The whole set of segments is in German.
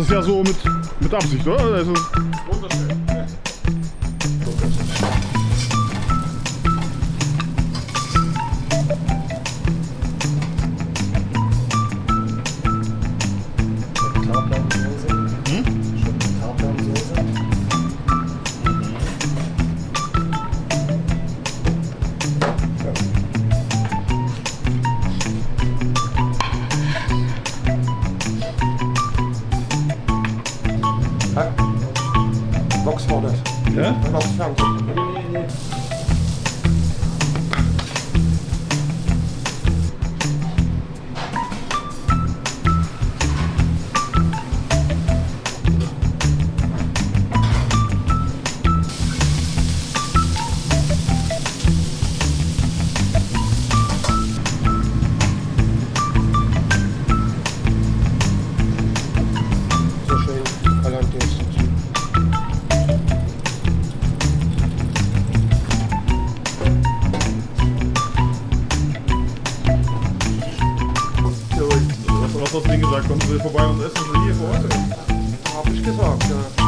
ist ja so mit Absicht, oder? Also Wunderschön. Box war das. ja? Box Fernsehen. Nee. So schön, Hollandaise. Was hast du denn gesagt? Kommen Sie vorbei und essen Sie hier vor Ort? Hab ich gesagt, ja.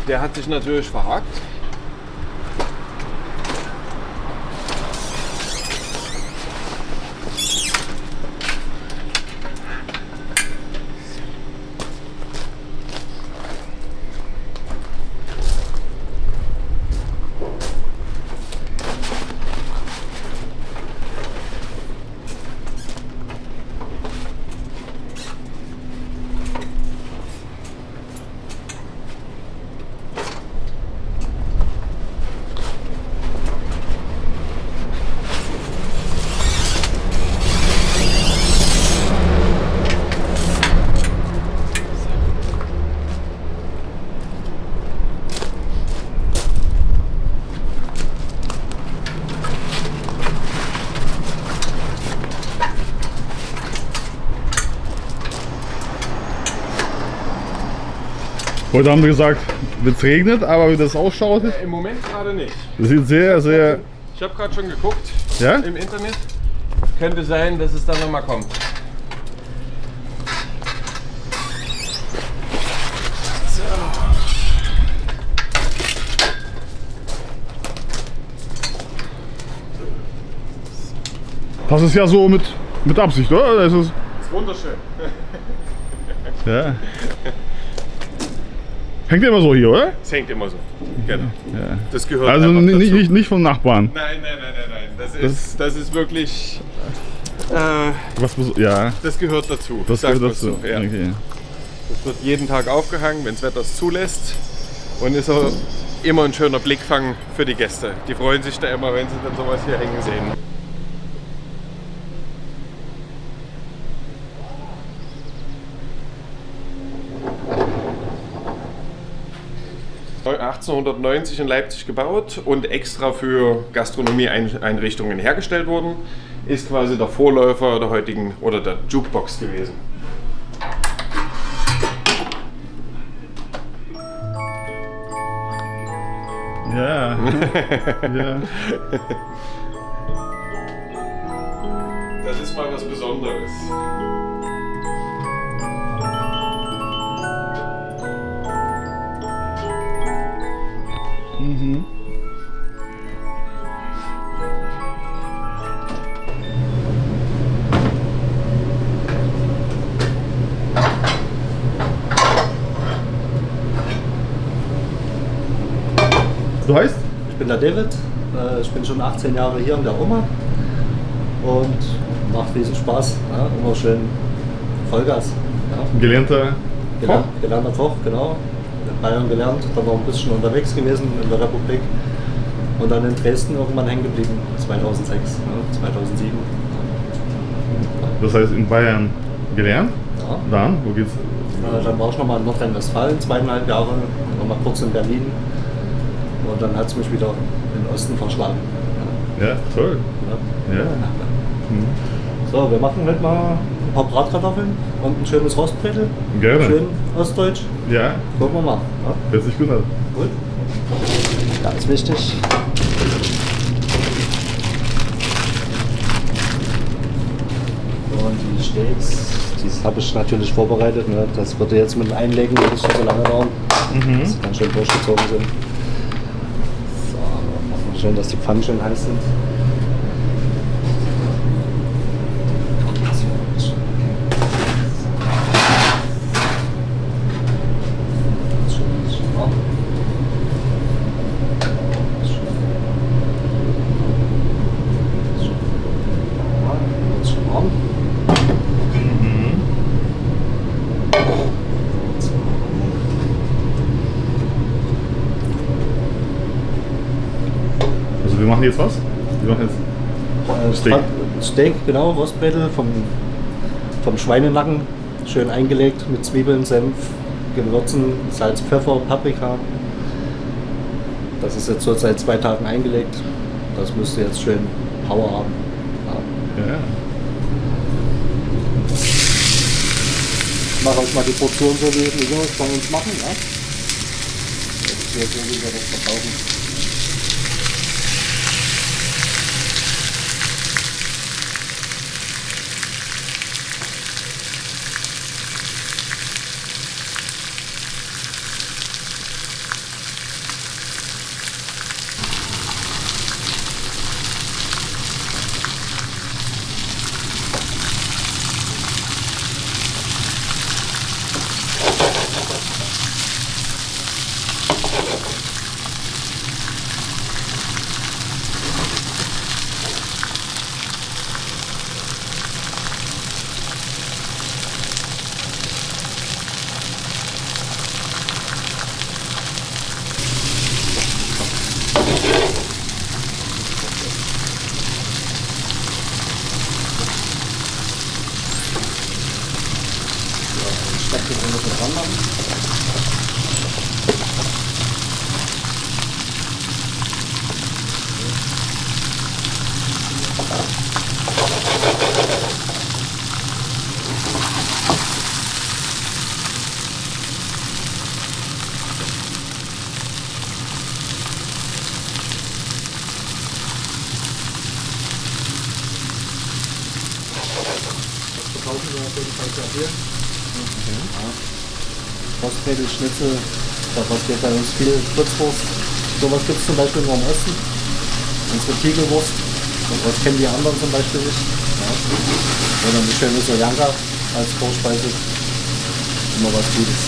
Der hat sich natürlich verhakt. Heute haben wir gesagt, es regnet, aber wie das ausschaut, Im Moment gerade nicht. das sieht sehr, sehr. Ich habe gerade schon geguckt Ja? im Internet. Könnte sein, dass es dann nochmal kommt. Das ist ja so mit Absicht, oder? Das ist, Ist wunderschön. ja. Hängt immer so hier, oder? Es hängt immer so. Genau. Ja. Das gehört Also einfach dazu. nicht vom Nachbarn. Nein. Das ist wirklich. Ja, Das gehört dazu. das Sagen gehört wir's dazu. So, ja. Okay. Das wird jeden Tag aufgehangen, wenn das Wetter es zulässt. Und ist auch immer ein schöner Blickfang für die Gäste. Die freuen sich da immer, wenn sie dann sowas hier hängen sehen. ...1890 in Leipzig gebaut und extra für Gastronomieeinrichtungen hergestellt worden, ist quasi der Vorläufer der heutigen oder der Jukebox gewesen. Ja. Ja. Das ist mal was Besonderes. Mhm. Du heißt? Ich bin der David, ich bin schon 18 Jahre hier in der Oma und macht riesen Spaß, ja, immer schön Vollgas. Ja. Gelernter Koch? Gelernter Koch, genau. In Bayern gelernt, dann noch ein bisschen unterwegs gewesen in der Republik und dann in Dresden irgendwann hängen geblieben, 2006, ja, 2007. Das heißt in Bayern gelernt? Ja. Dann? Wo geht's? Dann war ich nochmal in Nordrhein-Westfalen, 2,5 Jahre, nochmal kurz in Berlin und dann hat es mich wieder in den Osten verschlagen. Ja. Ja, toll. Ja. Ja. So, wir machen heute mal ein paar Bratkartoffeln und ein schönes Rostbrettel. Gerne. Schön ostdeutsch. Ja, Gucken wir mal. Ja? hört sich gut an. Gut. Ganz wichtig. Und die Steaks, die habe ich natürlich vorbereitet. Ne? Das würde jetzt mit dem Einlegen nicht so lange dauern. Dass sie dann schön durchgezogen sind. So, machen wir schön, dass die Pfannen schön heiß sind. Also wir machen jetzt was? Wir machen jetzt Steak. Steak, genau, Rostbrettel vom Schweinenacken, schön eingelegt mit Zwiebeln, Senf, Gewürzen, Salz, Pfeffer, Paprika. Das ist jetzt so seit 2 Tagen eingelegt. Das müsste jetzt schön Power haben. Ja. Ja. Ich mache euch mal die Portion so, wie wir es bei uns machen. Ja? Das ist hier so, wie wir das verkaufen. Rostbrettel, Schnitzel, daraus geht bei uns viel Kurzwurst. Sowas gibt es zum Beispiel nur im Osten. Unsere Tiegelwurst, das kennen die anderen zum Beispiel nicht. Ja. Oder eine schöne Soljanka als Vorspeise. Immer was Gutes.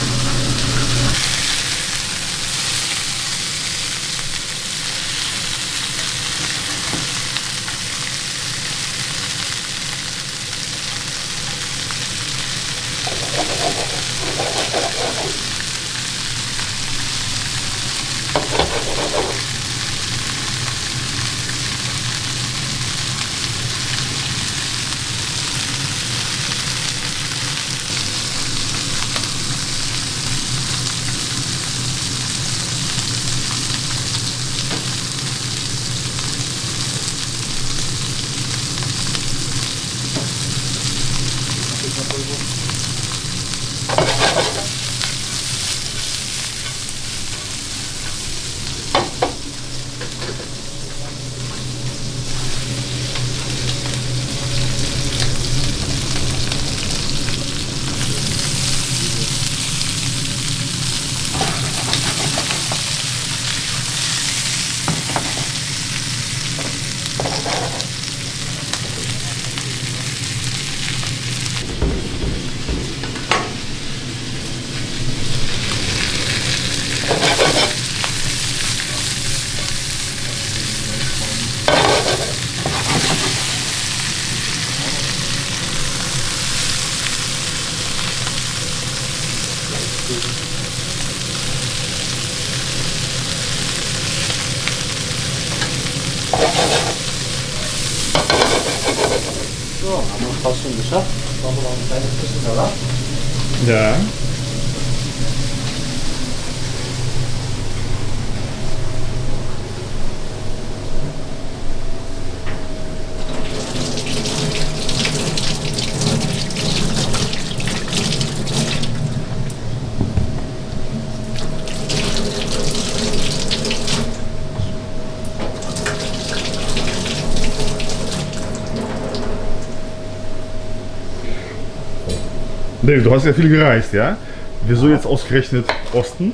So, haben wir fast schon geschafft. Machen wir noch ein kleines bisschen Salat. Ja. David, du hast ja viel gereist, ja? Wieso jetzt ausgerechnet Osten?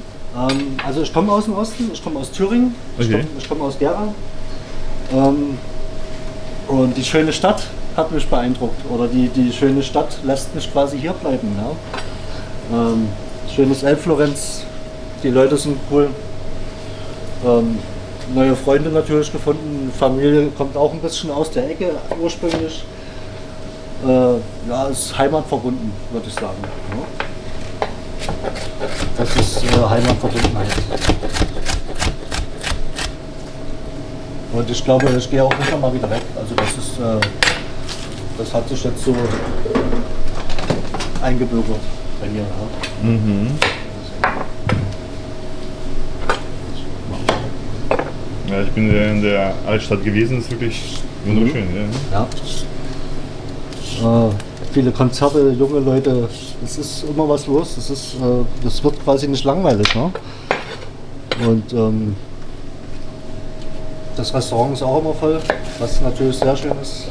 Also ich komme aus dem Osten, ich komme aus Thüringen, Okay. ich komme aus Gera. Und die schöne Stadt hat mich beeindruckt. Oder die schöne Stadt lässt mich quasi hier bleiben. Ja? Schönes Elbflorenz, die Leute sind cool. Neue Freunde natürlich gefunden, Familie kommt auch ein bisschen aus der Ecke ursprünglich. Ja, ist heimatverbunden, würde ich sagen. Ja? Das ist Heimatverbundenheit. Und ich glaube, ich gehe auch nicht mal wieder weg. Also das hat sich jetzt so eingebürgert bei mir. Ja? Mhm. Ja, ich bin in der Altstadt gewesen, das ist wirklich wunderschön. Ja. Ja. Viele Konzerte, junge Leute, es ist immer was los. Das wird quasi nicht langweilig. Ne? Und das Restaurant ist auch immer voll, was natürlich sehr schön ist.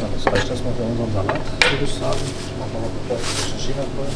Ja, das reicht erstmal für unseren Salat, würde ich sagen. Ich mache noch ein bisschen Chinakohl.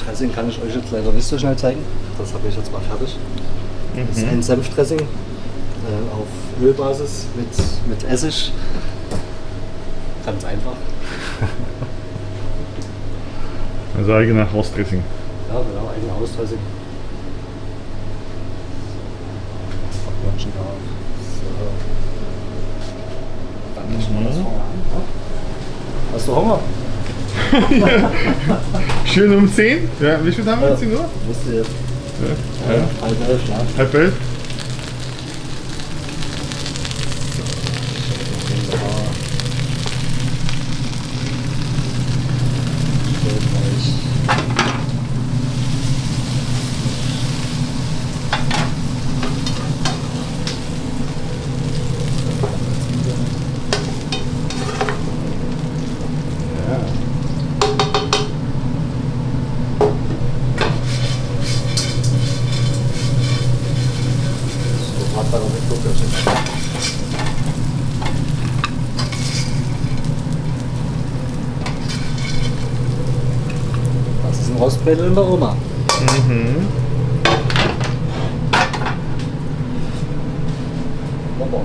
Dressing kann ich euch jetzt leider nicht so schnell zeigen. Das habe ich jetzt mal fertig. Das ist ein Senfdressing auf Ölbasis mit Essig. Ganz einfach. Also eigener Hausdressing. Ja, genau, eigene Hausdressing. Quatschen drauf. So. Dann mischen wir das vorne an. Hast du Hunger? Schön um 10? Ja, wie viel haben wir jetzt? 10 Uhr? Musst du jetzt. Ja. Halb 11, ja. Halb 11? Das ist ein Rostbrettel der Oma. Wunderbar.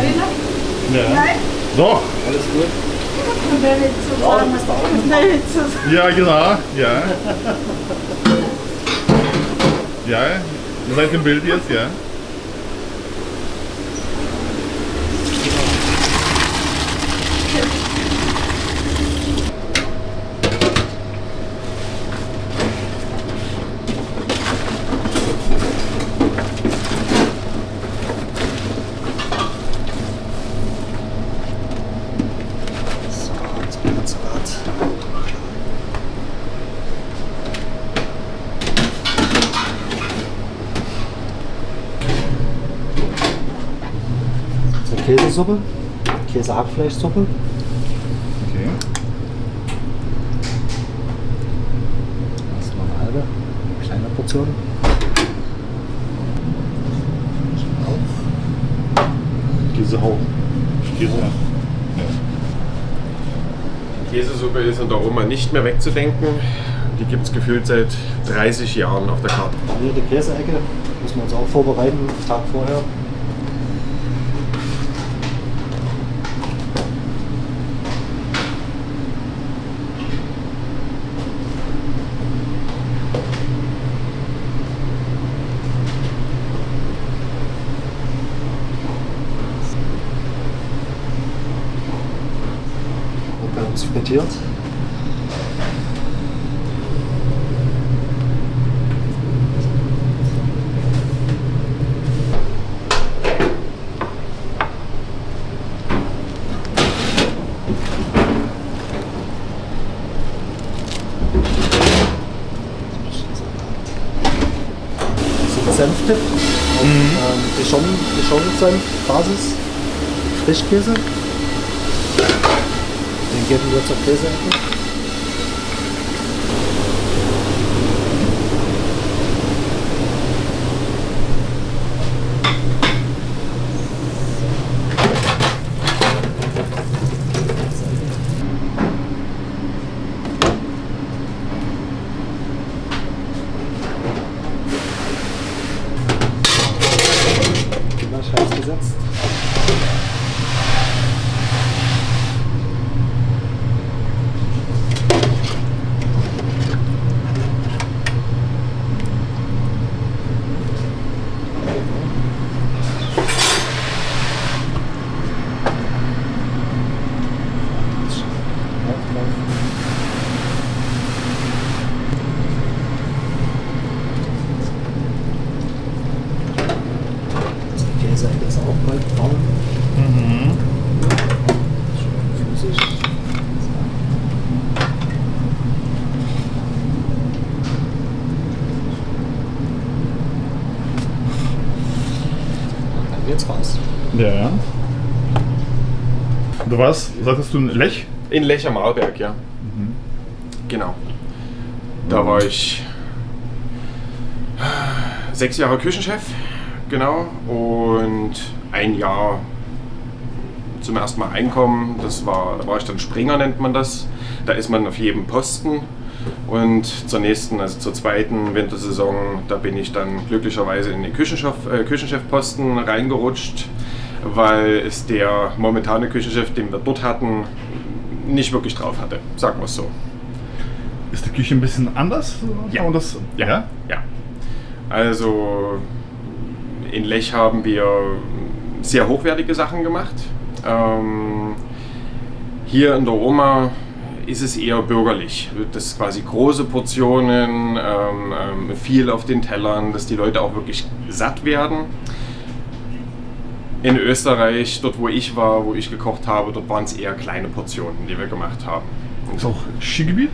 Berliner? Ja. Nein? Doch. Alles gut? Und wer nicht so Ja, sagen, das ist der was der nicht so sagen. Ja, genau. Ja. Ja, ihr seid im Bild jetzt, ja. Käsesuppe, Käse-Hackfleischsuppe. Okay. Das ist noch eine halbe, kleine Portion. Käsehauch. Käse. Ja. Die Käsesuppe ist in der Oma nicht mehr wegzudenken. Die gibt es gefühlt seit 30 Jahren auf der Karte. Hier die Käseecke müssen wir uns auch vorbereiten, einen Tag vorher. Wird bei uns frittiert. Senfdip auf Dijon-Senf-Basis, Frischkäse. Den geben wir zur Käseecke. Heiß gesetzt. Käseecke ist auch bald braun. Schön flüssig. Dann geht's raus. Ja. Du warst, sagtest du, in Lech? In Lech am Arlberg, ja. Genau. Da war ich 6 Jahre Küchenchef, genau, und ein Jahr zum ersten Mal Einkommen. Da war ich dann Springer, nennt man das. Da ist man auf jedem Posten. Und zur nächsten, also zur zweiten Wintersaison, da bin ich dann glücklicherweise in den Küchenchefposten reingerutscht, weil es der momentane Küchenchef, den wir dort hatten, nicht wirklich drauf hatte, sagen wir es so. Ist die Küche ein bisschen anders? Ja. Kann man das, Ja. Also in Lech haben wir sehr hochwertige Sachen gemacht. Hier in der Oma ist es eher bürgerlich. Das ist quasi große Portionen, viel auf den Tellern, dass die Leute auch wirklich satt werden. In Österreich, dort wo ich war, wo ich gekocht habe, dort waren es eher kleine Portionen, die wir gemacht haben. Ist auch Skigebiet?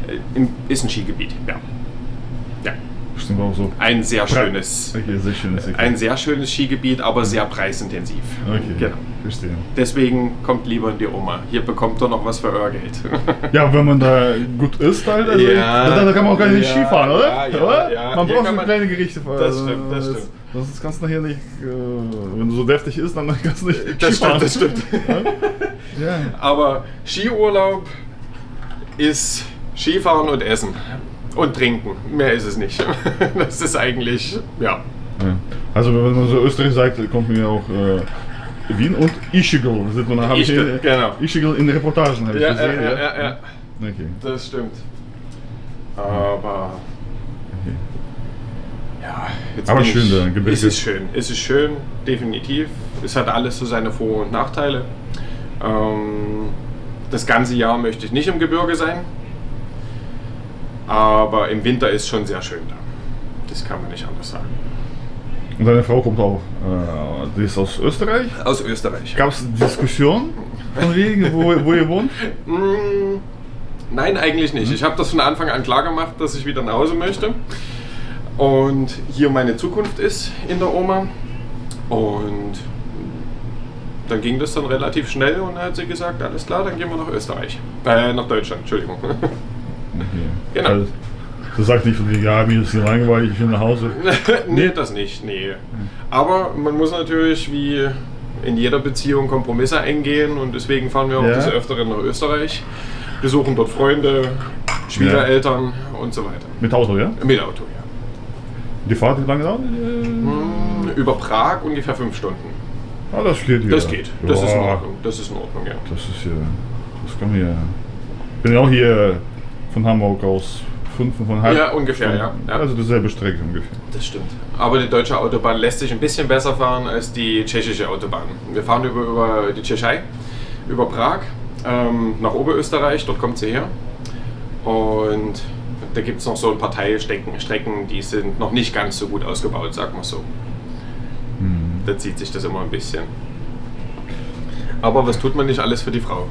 Ist ein Skigebiet, ja. Ja. Stimmt auch so. Ein sehr schönes, Okay, sehr schönes. Okay. ein sehr schönes Skigebiet, aber sehr preisintensiv. Okay, Genau. verstehe. Deswegen kommt lieber in die Oma. Hier bekommt ihr noch was für euer Geld. Ja, wenn man da gut isst, halt, also Ja. dann kann man auch gar nicht Ja, Ski fahren, oder? ja, oder? ja. Man Hier braucht kann so man- kleine Gerichte. Das stimmt, das stimmt. Das kannst du nachher nicht, wenn du so deftig isst, dann kannst du nicht Das Ski fahren. stimmt, das stimmt. Ja. Aber Skiurlaub ist Skifahren und Essen. Und Trinken. Mehr ist es nicht. Das ist eigentlich, ja. Ja. Also wenn man so Österreich sagt, kommt mir auch Wien und Ischgl. Sieht man, habe ich Ischgl, genau. Ischgl in den Reportagen habe ich Ja, gesehen. ja. Okay. Das stimmt. Aber ja, jetzt Aber bin schön, der Gebirge. Es ist schön, definitiv. Es hat alles so seine Vor- und Nachteile. Das ganze Jahr möchte ich nicht im Gebirge sein, aber im Winter ist schon sehr schön da. Das kann man nicht anders sagen. Und deine Frau kommt auch, die ist aus Österreich. Aus Österreich. Gab es Diskussionen von wegen, wo ihr wohnt? Nein, eigentlich nicht. Ich habe das von Anfang an klar gemacht, dass ich wieder nach Hause möchte. Und hier meine Zukunft ist in der Oma. Und dann ging das dann relativ schnell und dann hat sie gesagt, alles klar, dann gehen wir nach Österreich. Nach Deutschland, Entschuldigung. Okay. Genau. Also, du sagst nicht von wegen, ja, mir ist hier langweilig, ich will nach Hause. Nee, das nicht, nee. Aber man muss natürlich wie in jeder Beziehung Kompromisse eingehen und deswegen fahren wir auch des Öfteren nach Österreich, besuchen dort Freunde, Schwiegereltern und so weiter. Mit Auto, ja? Mit Auto, ja. Die Fahrt, wie lange dauert? Über Prag ungefähr 5 Stunden. Ah, das geht ja. Das geht, das ist in Ja, Ordnung. Das ist in Ordnung, ja. Das ist ja, das kann ja. Ich bin ja auch hier von Hamburg aus 5,5. Ja, ungefähr, ja. Also dieselbe Strecke ungefähr. Das stimmt. Aber die deutsche Autobahn lässt sich ein bisschen besser fahren als die tschechische Autobahn. Wir fahren über die Tschechei, über Prag, nach Oberösterreich, dort kommt sie her. Und da gibt es noch so ein paar Teilstrecken, die sind noch nicht ganz so gut ausgebaut, sagen wir so. Da zieht sich das immer ein bisschen. Aber was tut man nicht alles für die Frau?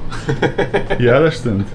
Ja, das stimmt.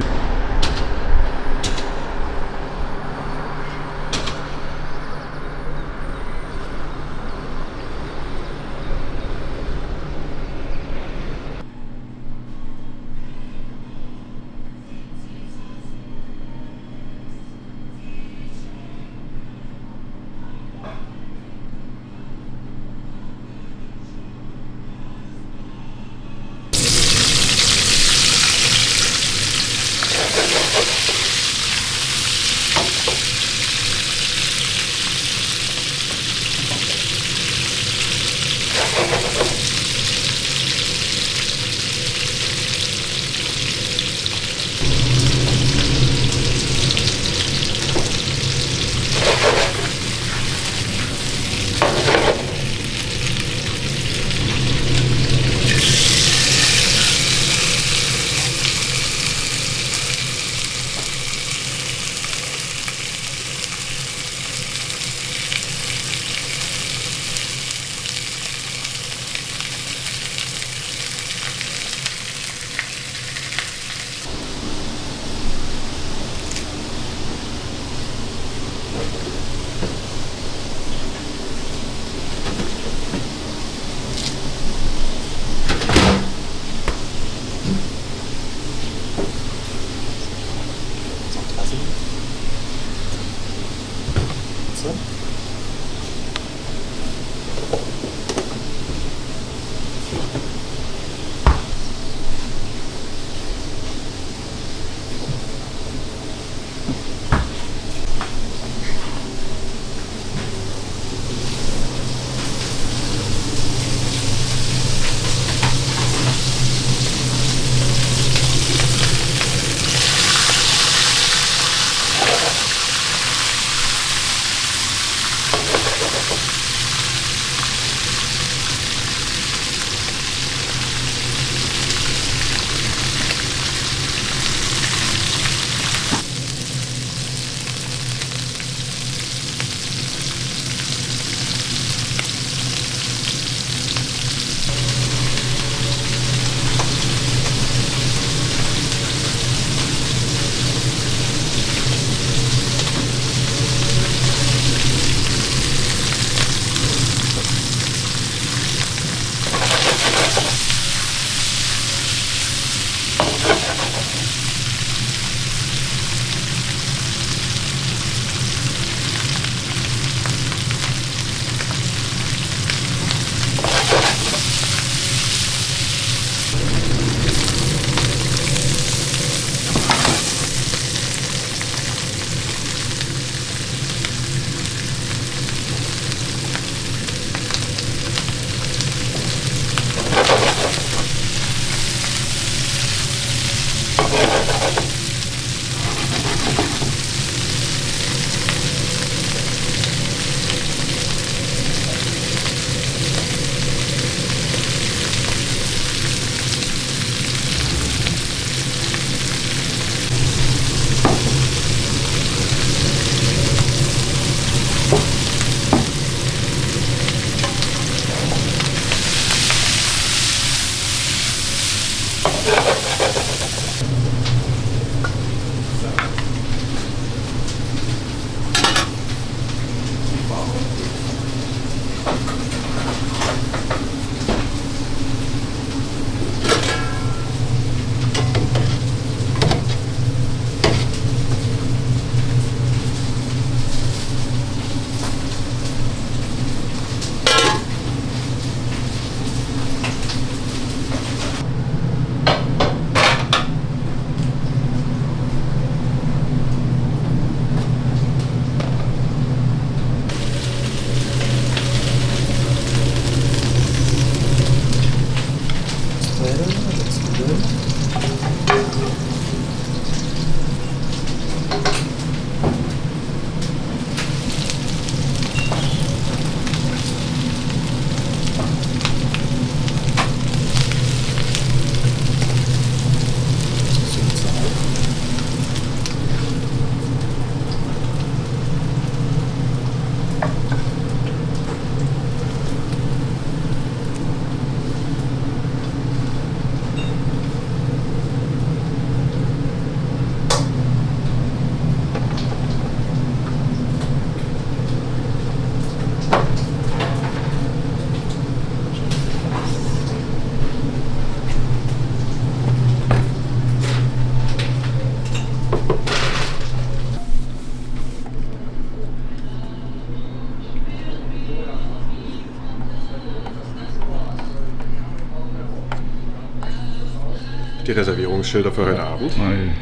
Die Reservierungsschilder für heute Abend. Nein.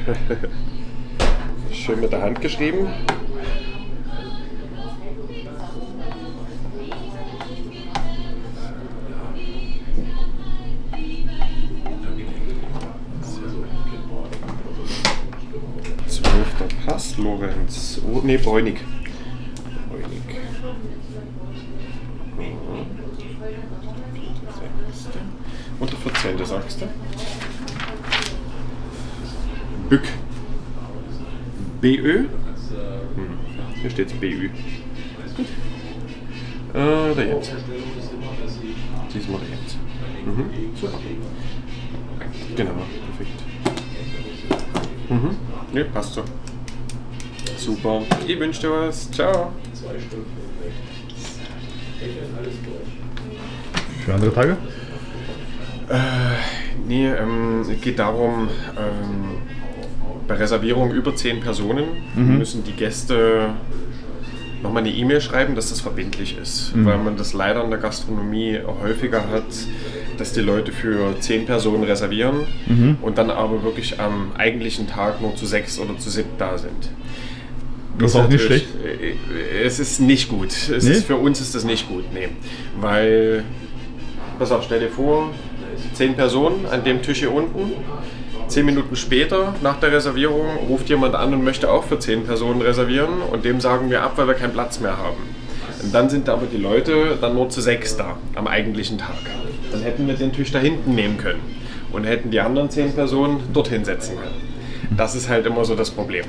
Schön mit der Hand geschrieben. Pass, Lorenz. Oh, nee, Bräunig. Und der 14. sagst du? Bück. BÖ? Hier steht es BÜ. Der Jens. Diesmal der Jens. Super. Genau, perfekt. Ne, passt so. Super. Ich wünsche dir was. Ciao. Für andere Tage? Nee, es geht darum, bei Reservierung über 10 Personen müssen die Gäste nochmal eine E-Mail schreiben, dass das verbindlich ist. Weil man das leider in der Gastronomie häufiger hat, dass die Leute für 10 Personen reservieren und dann aber wirklich am eigentlichen Tag nur zu 6 oder zu 7 da sind. Das ist auch nicht schlecht. Es ist nicht gut. Für uns ist das nicht gut. Nee. Weil, pass auf, stell dir vor, 10 Personen an dem Tisch hier unten. 10 Minuten später, nach der Reservierung, ruft jemand an und möchte auch für 10 Personen reservieren und dem sagen wir ab, weil wir keinen Platz mehr haben. Und dann sind aber die Leute dann nur zu 6 da, am eigentlichen Tag. Dann hätten wir den Tisch da hinten nehmen können und hätten die anderen 10 Personen dorthin setzen können. Das ist halt immer so das Problem.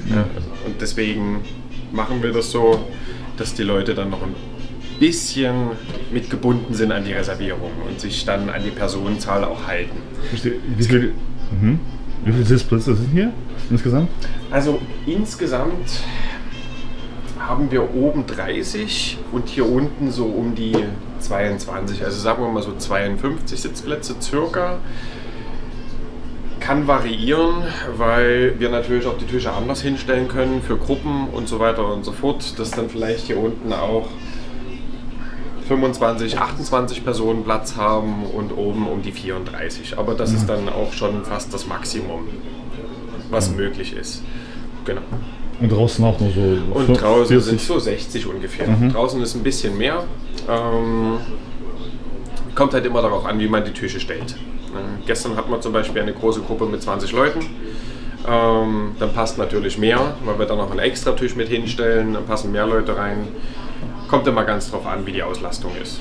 Ja, und deswegen machen wir das so, dass die Leute dann noch ein bisschen mitgebunden sind an die Reservierung und sich dann an die Personenzahl auch halten. Wie viele Sitzplätze sind hier insgesamt? Also insgesamt haben wir oben 30 und hier unten so um die 22, also sagen wir mal so 52 Sitzplätze circa. Kann variieren, weil wir natürlich auch die Tische anders hinstellen können für Gruppen und so weiter und so fort, dass dann vielleicht hier unten auch 25, 28 Personen Platz haben und oben um die 34. Aber das ist dann auch schon fast das Maximum, was möglich ist. Genau. Und draußen auch nur so. Und draußen sind es so 60 ungefähr. Draußen ist ein bisschen mehr. Kommt halt immer darauf an, wie man die Tische stellt. Gestern hatten wir zum Beispiel eine große Gruppe mit 20 Leuten. Dann passt natürlich mehr, weil wir dann noch einen extra Tisch mit hinstellen, dann passen mehr Leute rein. Kommt immer ganz drauf an, wie die Auslastung ist.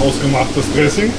Hausgemachtes Dressing.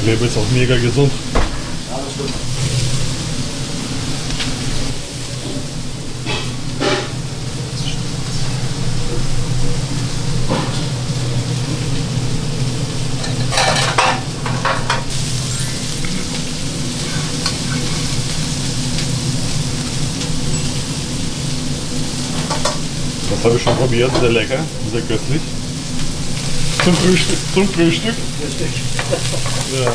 Die Leber ist auch mega gesund. Ja, das stimmt. Das habe ich schon probiert, sehr lecker, sehr köstlich. Zum Frühstück. Zum Frühstück. Richtig. Ja.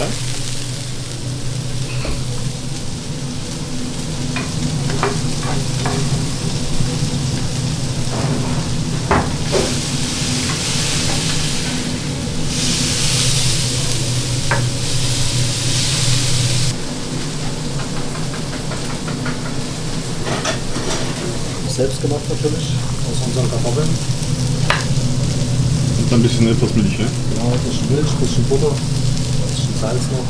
Selbst gemacht natürlich, aus unseren Kartoffeln. Und ein bisschen etwas Milch, ja? Genau, ein bisschen Milch, ein bisschen Butter, ein bisschen Salz noch.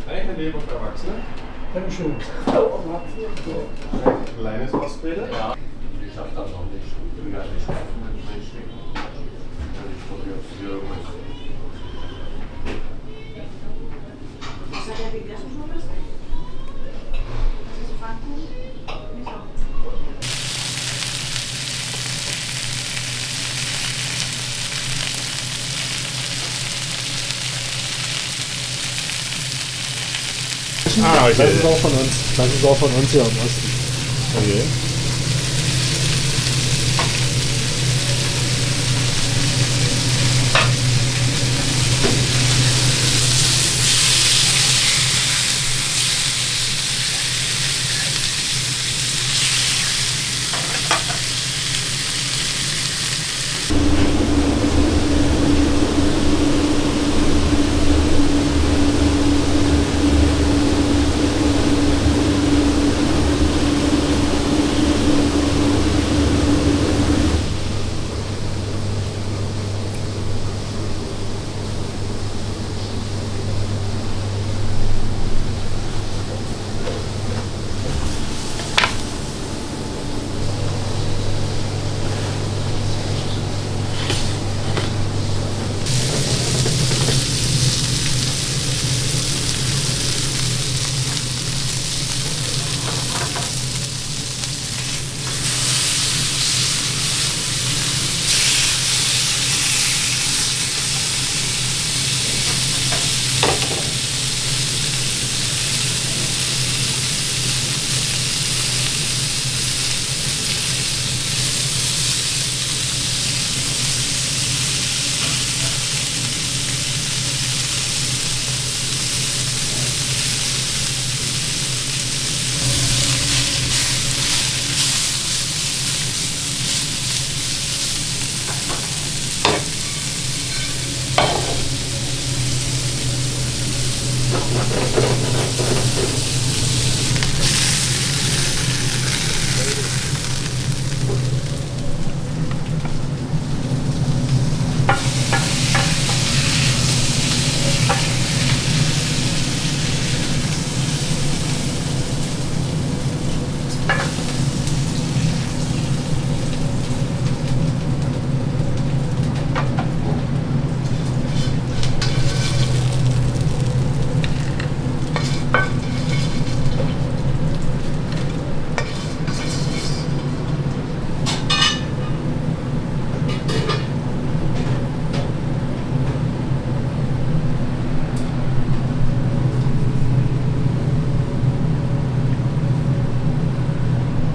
Eine Leber für Erwachsene. Dankeschön. Ein kleines was bitte. Ja. Ich hab das noch nicht. Ich bin gar nicht richtig. Ich probiere es hier irgendwas. Hat er gegessen schon was? Das ist Pfannkuchen? Nicht auch. Ah, okay. Das ist auch von uns. Das ist auch von uns hier im Osten. Okay.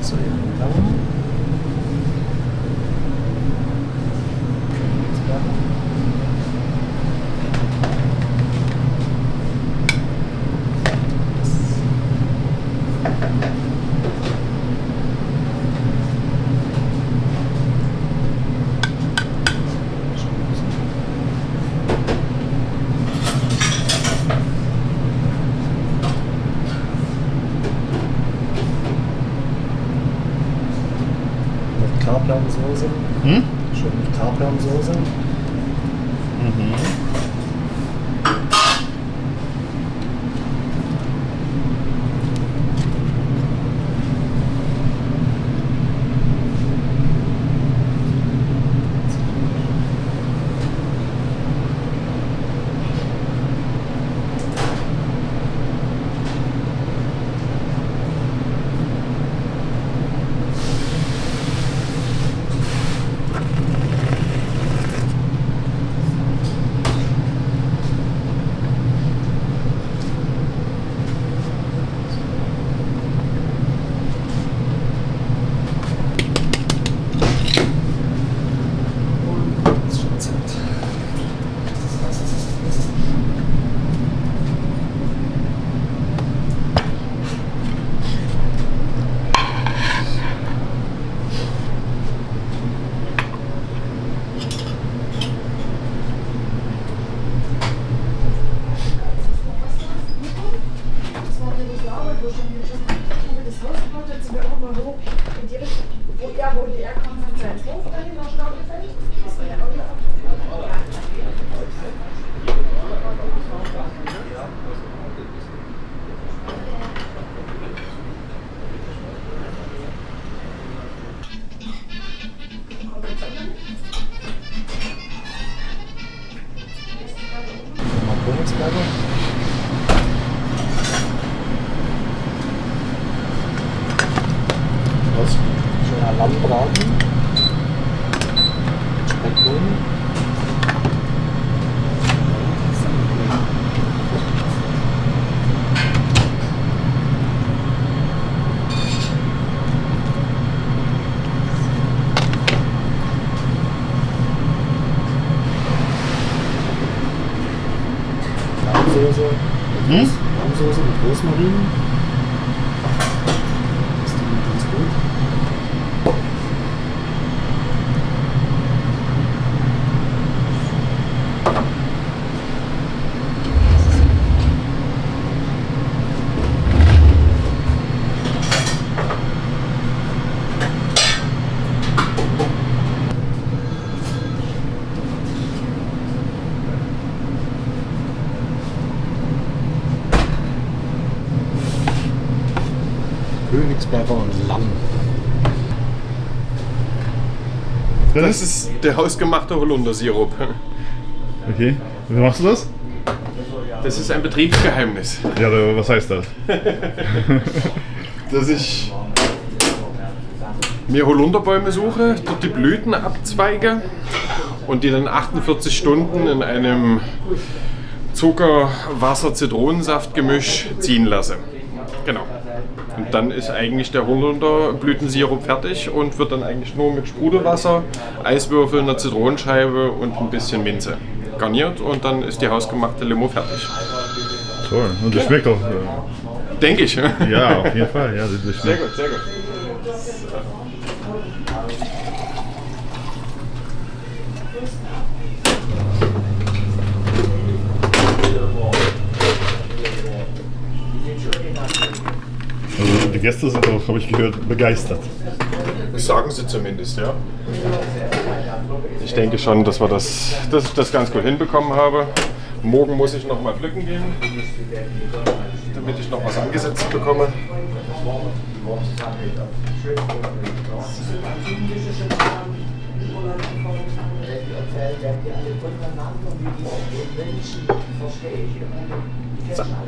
So, ja, lang. Mit Kapernsoße. Hm? Schön mit Kapernsoße. Mhm. Das ist schon Zeit. Das war mir nicht Arbeit, wo schon das Haus gebaut hat, sind wir auch mal hoch in die Richtung, wo er kam von seinem Hof dahin nach Stadelfeld. Das war ja auch wieder Mal Königsberger. Was? Schöner Lammbraten. Mit Speckbohnen. Lammsoße. Lammsoße mit Rosmarin. Das ist ganz gut. Königsberger und Lamm. Das ist der hausgemachte Holundersirup. Okay. Wie machst du das? Das ist ein Betriebsgeheimnis. Ja, was heißt das? Dass ich mir Holunderbäume suche, dort die Blüten abzweige und die dann 48 Stunden in einem Zucker-Wasser-Zitronensaft-Gemisch ziehen lasse. Genau. Und dann ist eigentlich der Holunderblütensirup fertig und wird dann eigentlich nur mit Sprudelwasser, Eiswürfel, einer Zitronenscheibe und ein bisschen Minze garniert und dann ist die hausgemachte Limo fertig. Toll. Und das schmeckt auch. Denke ich. Ja, auf jeden Fall. Ja, das Sehr schmeckt. gut, sehr gut. Also die Gäste sind auch, habe ich gehört, begeistert. Das sagen sie zumindest, ja. Ich denke schon, dass ich das ganz gut hinbekommen habe. Morgen muss ich noch mal pflücken gehen, damit ich noch was angesetzt bekomme.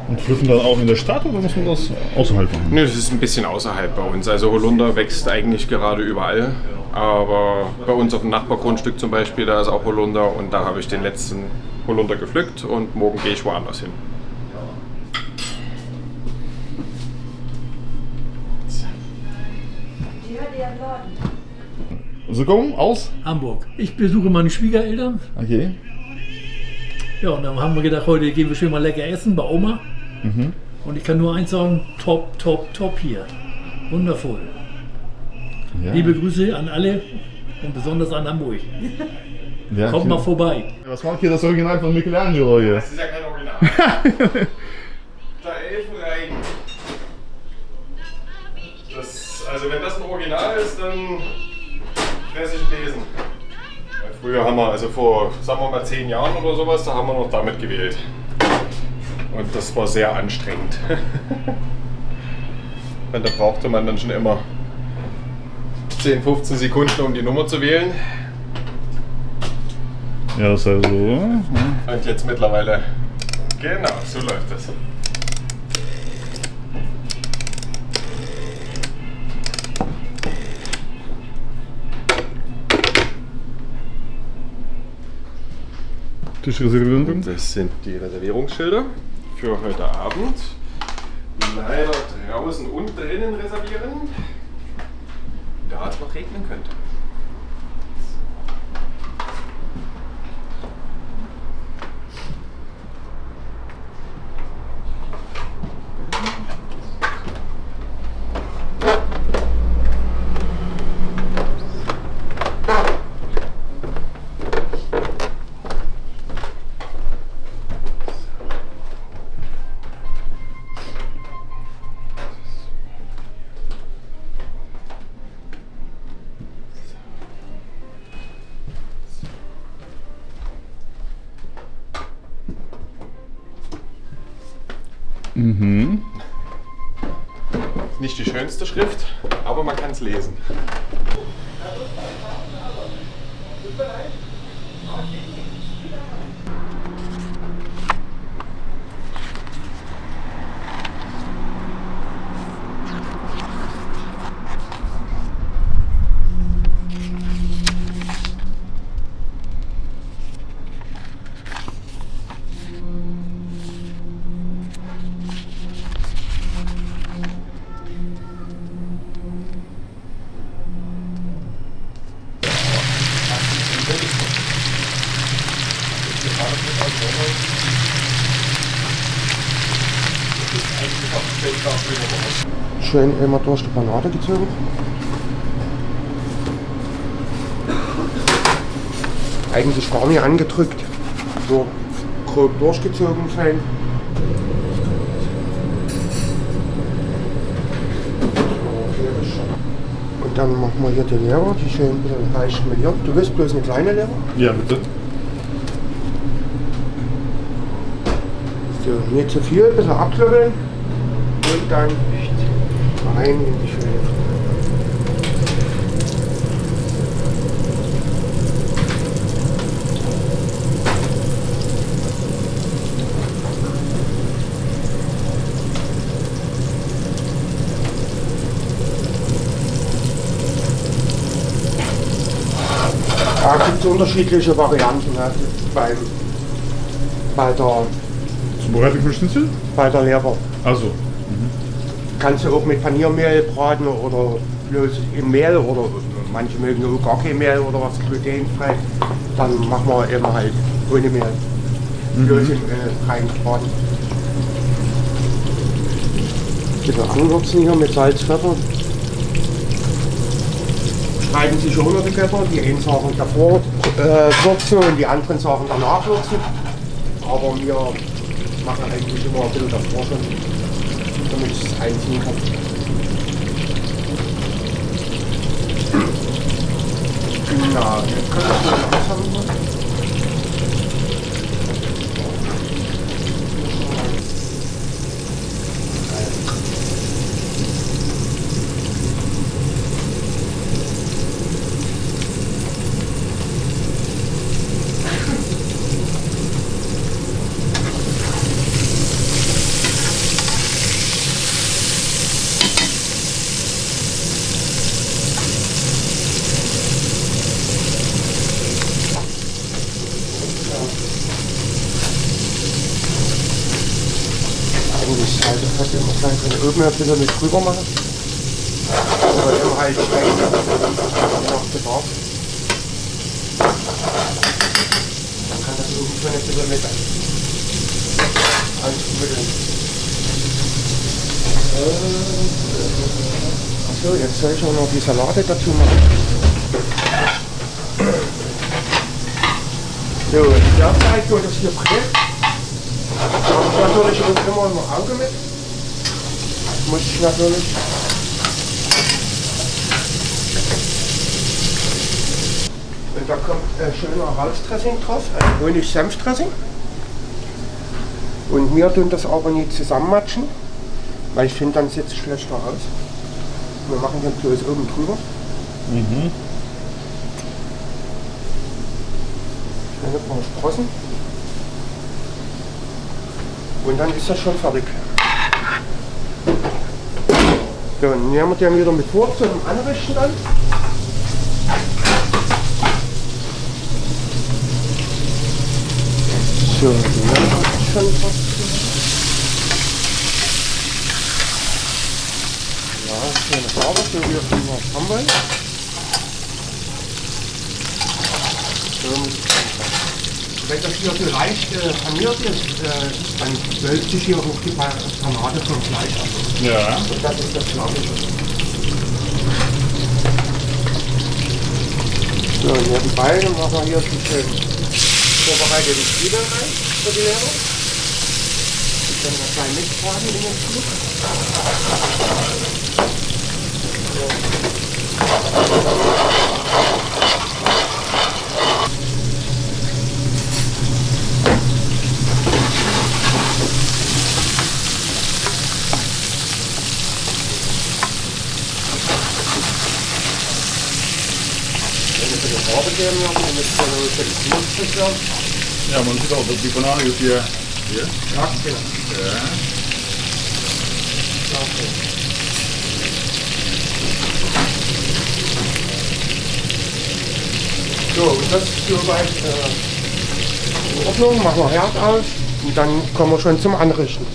Und pflücken dann auch in der Stadt oder muss man das außerhalb machen? Nö, das ist ein bisschen außerhalb bei uns. Also Holunder wächst eigentlich gerade überall. Aber bei uns auf dem Nachbargrundstück zum Beispiel, da ist auch Holunder und da habe ich den letzten Holunder gepflückt und morgen gehe ich woanders hin. Die hört ihr im Laden. Sie kommen aus? Hamburg. Ich besuche meine Schwiegereltern. Okay. Ja, und dann haben wir gedacht, heute gehen wir schön mal lecker essen bei Oma. Mhm. Und ich kann nur eins sagen, top, top, top hier. Wundervoll. Ja. Liebe Grüße an alle und besonders an Hamburg. Ja, Kommt klar. mal vorbei. Was macht hier das Original von Michelangelo hier? Das ist ja kein Original. Der Elfenrein. Also wenn das ein Original ist, dann fresse ich lesen. Weil früher haben wir, also vor, sagen wir mal 10 Jahren oder sowas, da haben wir noch damit gewählt. Und das war sehr anstrengend. Und da brauchte man dann schon immer 10, 15 Sekunden, um die Nummer zu wählen. Ja, das ist ja so. Und jetzt mittlerweile, genau, so läuft das. Tischreservierung. Das sind die Reservierungsschilder für heute Abend. Leider draußen und drinnen reservieren, da es noch regnen könnte. Mhm. Nicht die schönste Schrift, aber man kann es lesen. Schön immer durch die Panade gezogen. Eigentlich gar nicht angedrückt, so grob durchgezogen fein. Und dann machen wir hier die Leere, die schön ein bisschen leicht schmeliert. Du willst bloß eine kleine Leere? Ja, bitte. So, nicht zu viel, ein bisschen abklöppeln und dann rein in die Schöne. Da gibt es unterschiedliche Varianten ne? Zubereitung von Schnitzel? bei der Leber. Also. Kannst du auch mit Paniermehl braten oder bloß im Mehl oder manche mögen auch gar kein Mehl oder was glutenfrei. Dann machen wir eben halt ohne Mehl. Bloß im reinbraten. Ein bisschen anwürzen hier mit Salz, Pfeffer. Streiten sich schon unter die Köpfe. Die einen sagen davor würzen und die anderen sagen danach würzen. Aber wir machen eigentlich immer ein bisschen davor schon, damit ich es einziehen kann. Na, jetzt kann ich mal langsam. Eigentlich halt, das hat immer klein von oben her ein bisschen mit drüber machen. Aber immer halt schmecken. Nach Bedarf. Dann kann das irgendwann ein bisschen mit anschmütteln. Achso, jetzt soll ich auch noch die Salate dazu machen. So, derzeit, wo das hier brennt, habe ich natürlich auch immer im Auge mit. Muss ich natürlich. Und da kommt ein schöner Rausdressing drauf, ein Honig-Senf-Dressing. Und wir tun das aber nicht zusammenmatschen, weil ich finde, dann sieht es schlechter aus. Wir machen den bloß oben drüber. Mhm. Schöne paar Sprossen. Und dann ist das schon fertig. So, und nehmen wir den wieder mit vor zum Anrichten dann. So, den ist schon fast. Ja, schöne Farbe, so wie wir es haben wollen. Wenn das hier so leicht paniert ist, dann wölbt sich hier auch die Panade vom Fleisch ab. Ja. Und das ist das Klassische. So, nebenbei machen wir hier die schön vorbereiteten Zwiebeln rein für die Lehrer. Die können wir gleich mittragen in den Flug. Ja, man sieht auch, dass die Banane ist hier. Hier? Ja, genau. Ja. Okay. So, und das ist soweit in Ordnung. Machen wir Herd aus und dann kommen wir schon zum Anrichten.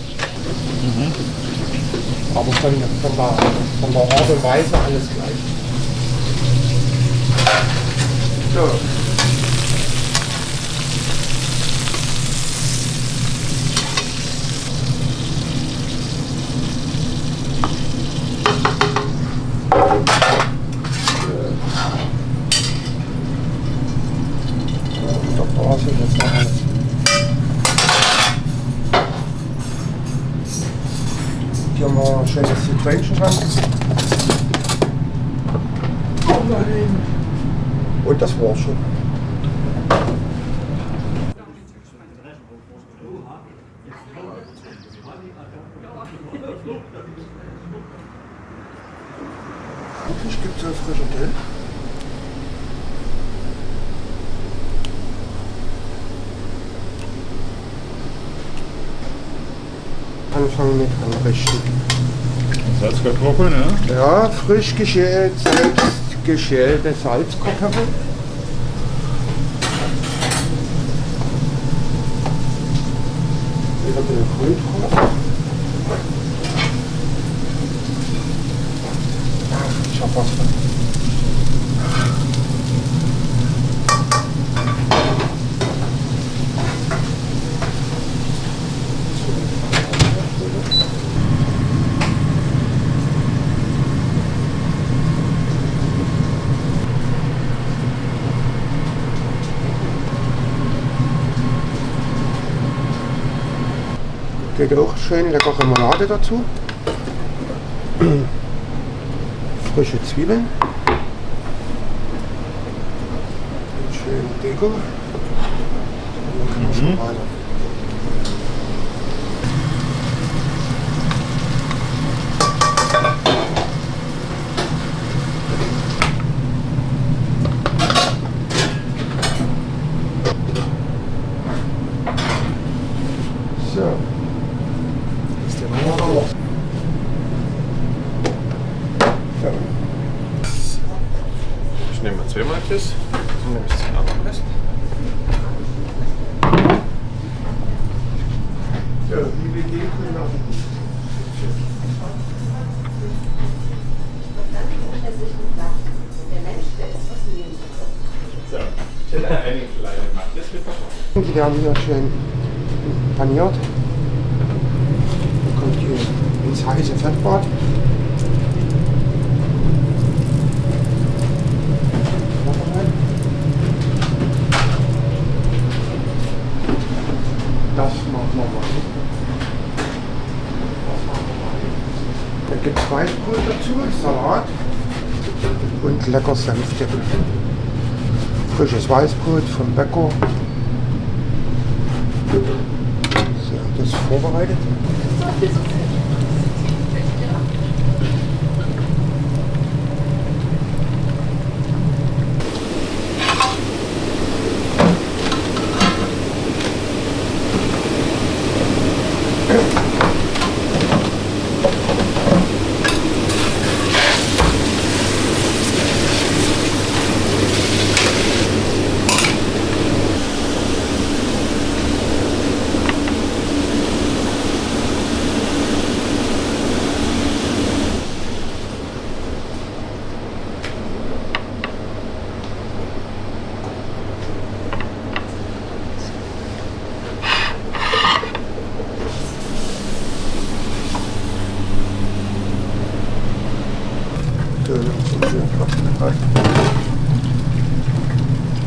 Aber von der Art und Weise alles gleich. So. Da brauche ich jetzt noch alles. Hier haben wir ein schönes Zitrönchen dran. Oh nein! Und das war's schon. Wirklich gibt es Frikadelle? Anfangen mit Anrichten. Salzkartoffeln, ne? Ja, frisch geschält, selbst geschälte Salzkartoffeln. Wieder ein bisschen Grün drauf. Ich hab was von. Geht auch schön lecker Remoulade dazu. Frische Zwiebeln. Und schön Deko. Und dann kann man schon rein. So. Ich nehme mal zweimal das. Dann nehme ich das andere Rest. So, wie wir gehen können. Die werden hier schön paniert. Dann kommt die ins heiße Fettbad. Das machen wir mal. Dann gibt es Weißbrot dazu, Salat und lecker Senfdip. Frisches Weißbrot vom Bäcker. So, das ist vorbereitet.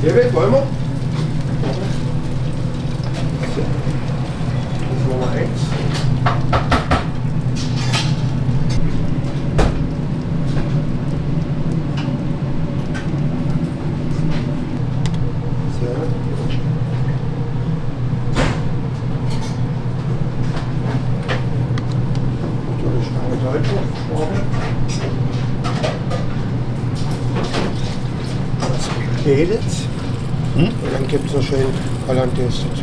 David, wollen wir? So. Das ist Nummer 1. So. Natürlich eine deutsche Schwabe. Pelitz. Und dann gibt es noch schön Hollandaise dazu.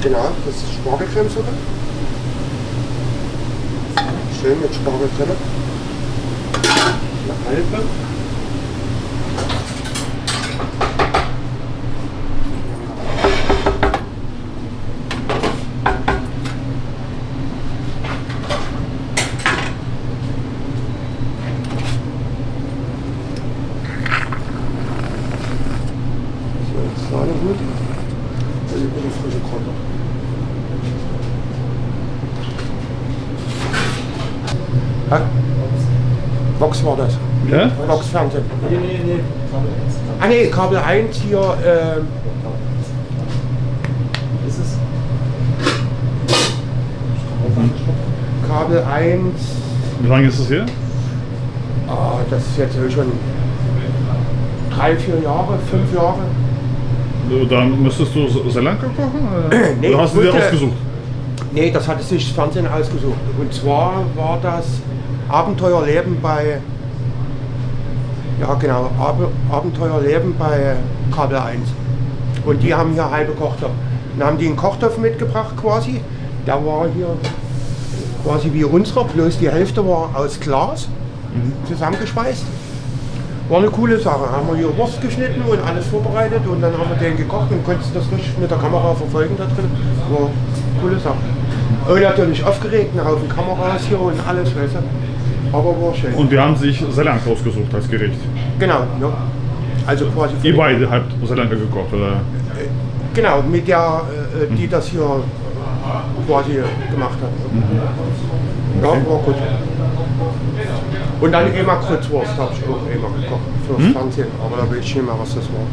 Genau, das ist Spargelcremesuppe. Schön mit Spargelcreme. Eine halbe. Sahnehut. Das ist über die frische Kräuter. Vox war das. Ja? Vox Fernsehen. Nee. Ah nee, Kabel 1 hier. Ist es? Kabel 1. Wie lange ist es her? Ah, das ist jetzt schon 3, 4 Jahre, 5 Jahre. Dann müsstest du Sri Lanka kochen? Nee, Oder hast du dir wollte- ausgesucht? Nee, das hatte sich das Fernsehen ausgesucht. Und zwar war das Abenteuerleben bei. Ja, genau, Abenteuerleben bei Kabel 1. Und die haben hier halbe Kochtopf. Dann haben die einen Kochtopf mitgebracht quasi. Der war hier quasi wie unserer, bloß die Hälfte war aus Glas zusammengeschweißt. War eine coole Sache. Haben wir hier Wurst geschnitten und alles vorbereitet und dann haben wir den gekocht und konntest das richtig mit der Kamera verfolgen da drin. War eine coole Sache. Und natürlich aufgeregt, ein Haufen Kameras hier und alles, weißt du. Aber war schön. Und die haben sich Sri Lanka ausgesucht als Gericht. Genau, ja. Also quasi. Ihr beide habt Sri Lanka gekocht, oder? Genau, mit der, die das hier quasi gemacht hat. Ja, war gut. Und dann immer Kreuzwurst habe ich auch immer gekocht fürs Fernsehen, aber da weiß ich nicht mehr, was das war.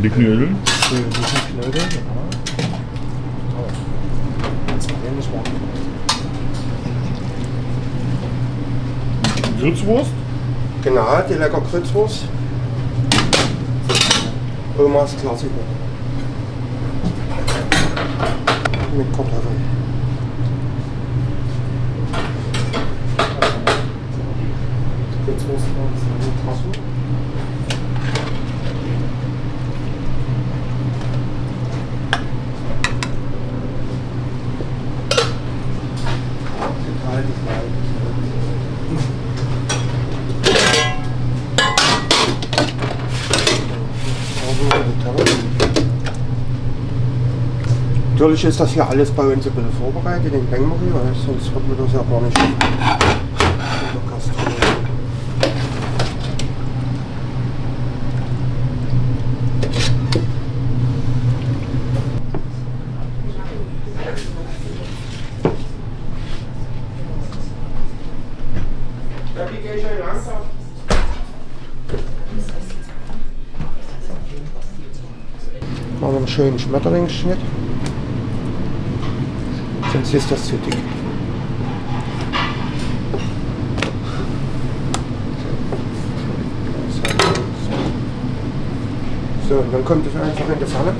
Die Knödel. Knödel, Grützwurst. Genau, die lecker Kreuzwurst. Omas Klassiker. Mit Kartoffeln. Natürlich ist das hier alles bei uns ein bisschen vorbereitet, den denken wir hier, sonst wird man das ja gar nicht in der Gastronomie. Machen wir einen schönen Schmetterlingsschnitt. Sonst ist das zu dick. So, und dann kommt es einfach in die Pfanne.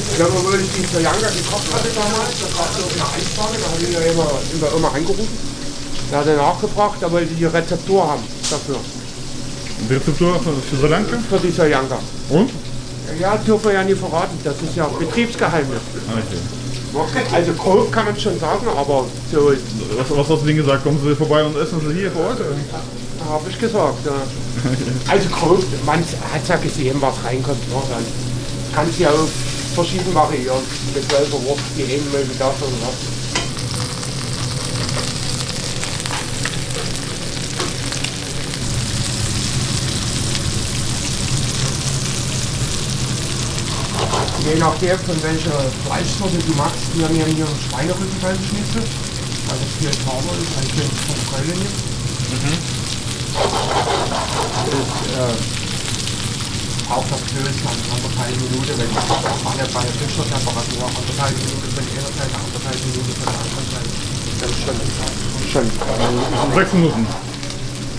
Ich glaube, wo ich die Soyanga gekocht hatte damals, da gab es auf einer Eisfahne, da habe ich ja immer angerufen. Der hat er nachgebracht, da wollte die Rezeptur haben dafür. Die Rezeptur für Sri Lanka? Für die Soyanga. Und? Ja, dürfen wir ja nicht verraten, das ist ja Betriebsgeheimnis. Okay. Also grob kann man schon sagen, aber so Was hast du denen gesagt? Kommen Sie vorbei und essen Sie hier vor Ort? habe ich gesagt. Ja. Also grob, man hat ja gesehen, was reinkommt. Ne? Dann kannst du ja auch verschieden variieren. Mit welcher Wurst, die einen mögen das und das. Je nachdem, von welcher Fleischsorte du magst, wir haben ja hier einen Schweinerücken beim Schnitzel. Also viel Trauber ist ein bisschen vom Keulen hier. Auch das Klöß an anderthalb Minuten, wenn ich Pfanne bei der Fischertemperatur anderthalb Minuten von einer Seite, anderthalb Minuten von der anderen Seite. Das ist schon. 6 Minuten.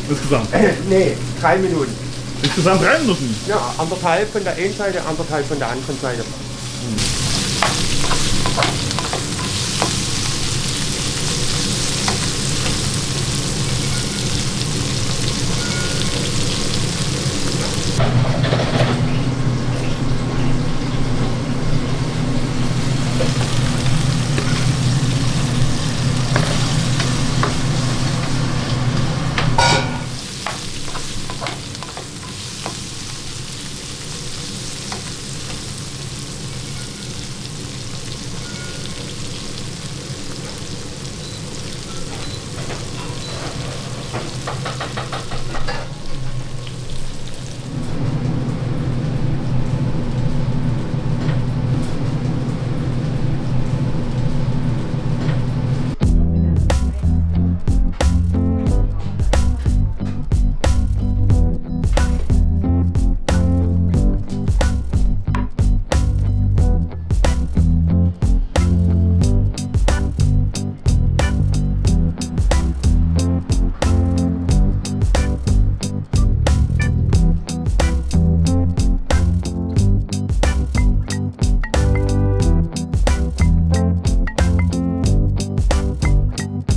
Insgesamt. Nee, 3 Minuten. Insgesamt 3 Minuten. Ja, anderthalb von der einen Seite, anderthalb von der anderen Seite.